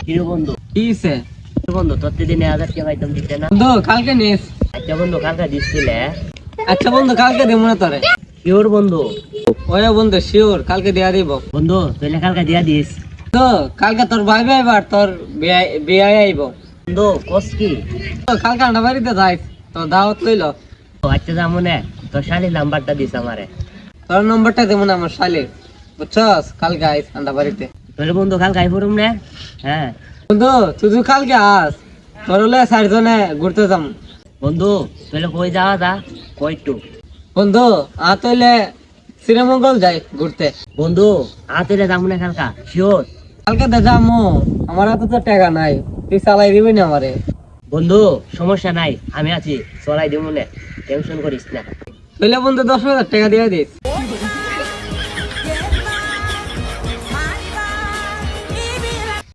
কিরে বন্ধু, কিছে বন্ধু তোর দিনে 1000 টাকা পাইতাম দিতে না? বন্ধু কালকে নিস। আচ্ছা বন্ধু, কালকে দিছিলে? আচ্ছা বন্ধু কালকে দেবো না তোরে। শিওর বন্ধু? ওরে বন্ধু শিওর কালকে দেয়া দিব। বন্ধু তুই কালকে দিয়া দিস। তো কালকে তোর ভাই ভাই বার তোর বিয়ে আইব। বন্ধু কস কি? তো কালকে আন্ডা বাড়িতে যাই, তোর দাওয়াত লইল। আচ্ছা যা মনে, তোর শালির নাম্বারটা দিস আমারে। তোর নম্বরটা দেবো না আমার শালির, বুঝছস? কালকে আইস আন্ডা বাড়িতে। তাহলে বন্ধু কালকে আই পড়ুম না? হ্যাঁ বন্ধু তুই তুই কালকে আস, তোর হলে 4 জনে ঘুরতে যাম। বন্ধু তাহলে কই যাওয়া যা, কই একটু? বন্ধু তইলে শ্রীমঙ্গল যাই ঘুরতে। বন্ধু আতেলে যাবো না কালকা? শিওর? কালকে তো যামু, আমার হাতে তো টাকা নাই, তুই চালাই দিবি না আমারে? বন্ধু সমস্যা নাই, আমি আছি, চলাই দিব না, টেনশন করিস না। তাহলে বন্ধু 10,000 টাকা দিয়ে দিস।